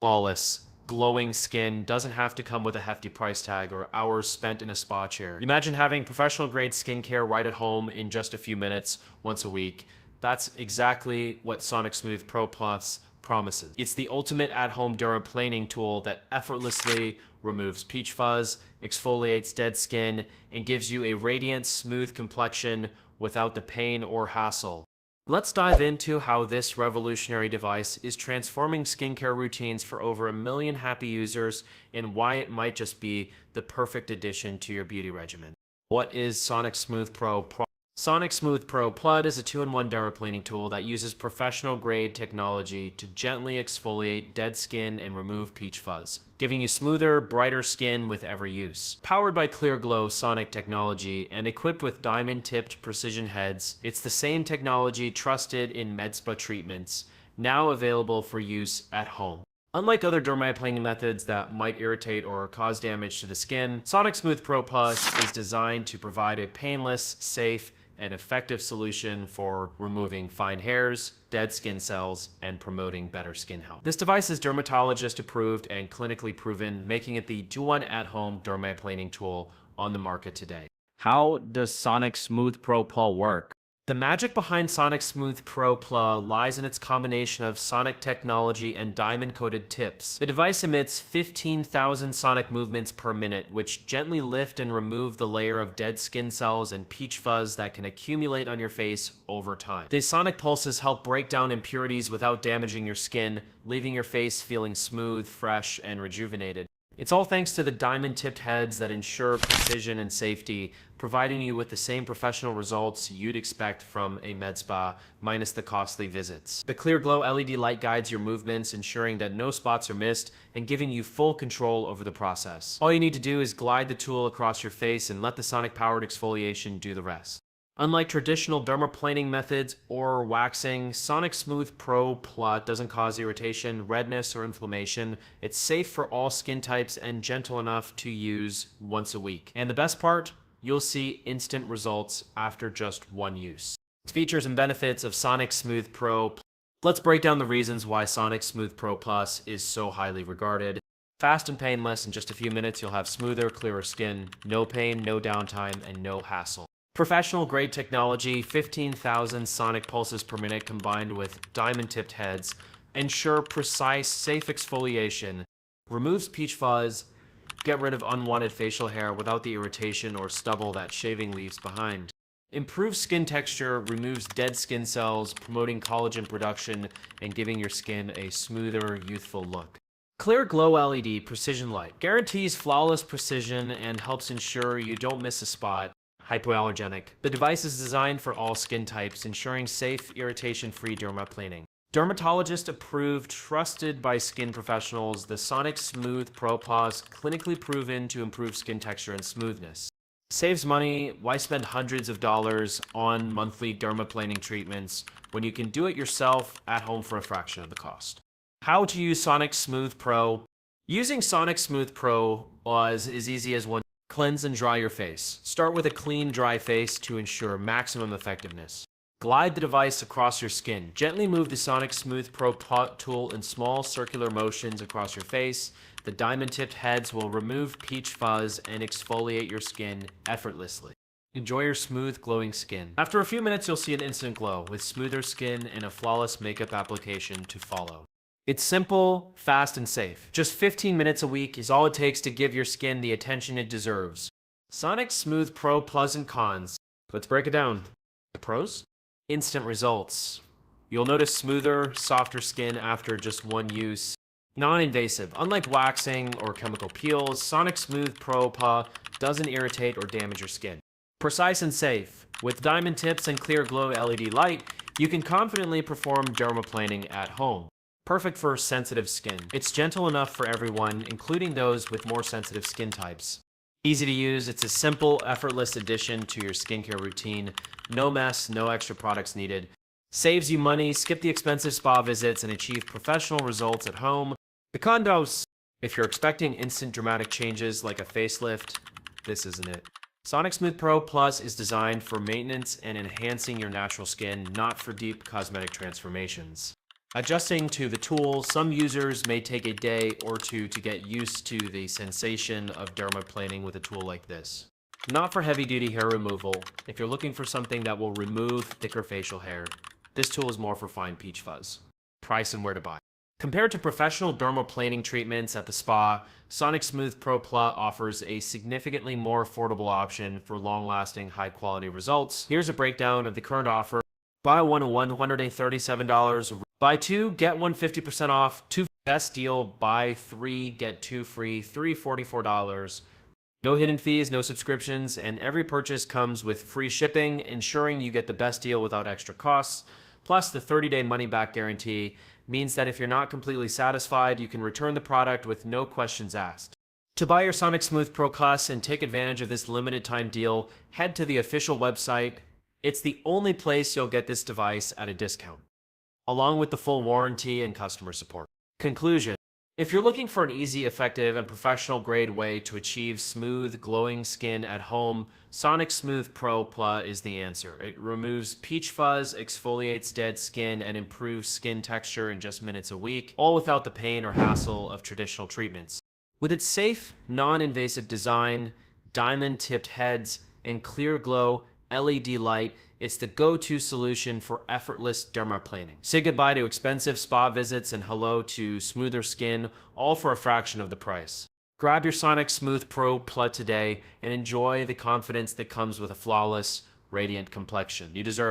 Flawless, glowing skin doesn't have to come with a hefty price tag or hours spent in a spa chair. Imagine having professional grade skincare right at home in just a few minutes once a week. That's exactly what Sonicsmooth Pro Plus promises. It's the ultimate at-home dermaplaning tool that effortlessly removes peach fuzz, exfoliates dead skin, and gives you a radiant, smooth complexion without the pain or hassle. Let's dive into how this revolutionary device is transforming skincare routines for over 1 million happy users and why it might just be the perfect addition to your beauty regimen. What is Sonicsmooth Pro? Sonicsmooth Pro Plus is a 2-in-1 dermaplaning tool that uses professional-grade technology to gently exfoliate dead skin and remove peach fuzz, giving you smoother, brighter skin with every use. Powered by Clear Glow Sonic technology and equipped with diamond-tipped precision heads, it's the same technology trusted in med spa treatments, now available for use at home. Unlike other dermaplaning methods that might irritate or cause damage to the skin, Sonicsmooth Pro Plus is designed to provide a painless, safe, and effective solution for removing fine hairs, dead skin cells, and promoting better skin health. This device is dermatologist approved and clinically proven, making it the #1 at-home dermaplaning tool on the market today. How does Sonicsmooth Pro Plus work? The magic behind Sonicsmooth Pro Plus lies in its combination of sonic technology and diamond-coated tips. The device emits 15,000 sonic movements per minute, which gently lift and remove the layer of dead skin cells and peach fuzz that can accumulate on your face over time. These sonic pulses help break down impurities without damaging your skin, leaving your face feeling smooth, fresh, and rejuvenated. It's all thanks to the diamond-tipped heads that ensure precision and safety, providing you with the same professional results you'd expect from a med spa, minus the costly visits. The Clear Glow LED light guides your movements, ensuring that no spots are missed and giving you full control over the process. All you need to do is glide the tool across your face and let the sonic-powered exfoliation do the rest. Unlike traditional dermaplaning methods or waxing, Sonicsmooth Pro Plus doesn't cause irritation, redness, or inflammation. It's safe for all skin types and gentle enough to use once a week. And the best part? You'll see instant results after just one use. Features and benefits of Sonicsmooth Pro. Let's break down the reasons why Sonicsmooth Pro Plus is so highly regarded. Fast and painless, in just a few minutes you'll have smoother, clearer skin. No pain, no downtime, and no hassle. Professional-grade technology, 15,000 sonic pulses per minute combined with diamond-tipped heads, ensure precise, safe exfoliation, removes peach fuzz, get rid of unwanted facial hair without the irritation or stubble that shaving leaves behind. Improves skin texture, removes dead skin cells, promoting collagen production and giving your skin a smoother, youthful look. Clear Glow LED Precision Light guarantees flawless precision and helps ensure you don't miss a spot. Hypoallergenic. The device is designed for all skin types, ensuring safe, irritation-free dermaplaning. Dermatologist approved, trusted by skin professionals, the Sonicsmooth Pro Plus clinically proven to improve skin texture and smoothness. Saves money. Why spend hundreds of dollars on monthly dermaplaning treatments when you can do it yourself at home for a fraction of the cost? How to use Sonicsmooth Pro. Using Sonicsmooth Pro Plus is easy as one. Cleanse and dry your face. Start with a clean, dry face to ensure maximum effectiveness. Glide the device across your skin. Gently move the Sonicsmooth Pro Plus tool in small circular motions across your face. The diamond-tipped heads will remove peach fuzz and exfoliate your skin effortlessly. Enjoy your smooth, glowing skin. After a few minutes, you'll see an instant glow with smoother skin and a flawless makeup application to follow. It's simple, fast, and safe. Just 15 minutes a week is all it takes to give your skin the attention it deserves. Sonicsmooth Pro Plus and cons. Let's break it down. The pros? Instant results. You'll notice smoother, softer skin after just one use. Non-invasive. Unlike waxing or chemical peels, Sonicsmooth Pro Plus doesn't irritate or damage your skin. Precise and safe. With diamond tips and Clear Glow LED light, you can confidently perform dermaplaning at home. Perfect for sensitive skin. It's gentle enough for everyone, including those with more sensitive skin types. Easy to use, it's a simple, effortless addition to your skincare routine. No mess, no extra products needed. Saves you money, skip the expensive spa visits, and achieve professional results at home. The condos. If you're expecting instant dramatic changes like a facelift, this isn't it. Sonicsmooth Pro Plus is designed for maintenance and enhancing your natural skin, not for deep cosmetic transformations. Adjusting to the tool, some users may take a day or two to get used to the sensation of dermaplaning with a tool like this. Not for heavy-duty hair removal. If you're looking for something that will remove thicker facial hair, this tool is more for fine peach fuzz. Price and where to buy. Compared to professional dermaplaning treatments at the spa, Sonicsmooth Pro Plus offers a significantly more affordable option for long-lasting, high-quality results. Here's a breakdown of the current offer. Buy one at $137. Buy two, get one 50% off. Two best deal. Buy three, get two free. Three $44. No hidden fees, no subscriptions, and every purchase comes with free shipping, ensuring you get the best deal without extra costs. Plus, the 30-day money-back guarantee means that if you're not completely satisfied, you can return the product with no questions asked. To buy your Sonicsmooth Pro Plus and take advantage of this limited time deal, head to the official website. It's the only place you'll get this device at a discount, along with the full warranty and customer support. Conclusion. If you're looking for an easy, effective, and professional-grade way to achieve smooth, glowing skin at home, Sonicsmooth Pro Plus is the answer. It removes peach fuzz, exfoliates dead skin, and improves skin texture in just minutes a week, all without the pain or hassle of traditional treatments. With its safe, non-invasive design, diamond-tipped heads, and clear glow LED light, it's the go-to solution for effortless dermaplaning. Say goodbye to expensive spa visits and hello to smoother skin, all for a fraction of the price. Grab your Sonicsmooth Pro Plus today and enjoy the confidence that comes with a flawless, radiant complexion. You deserve it.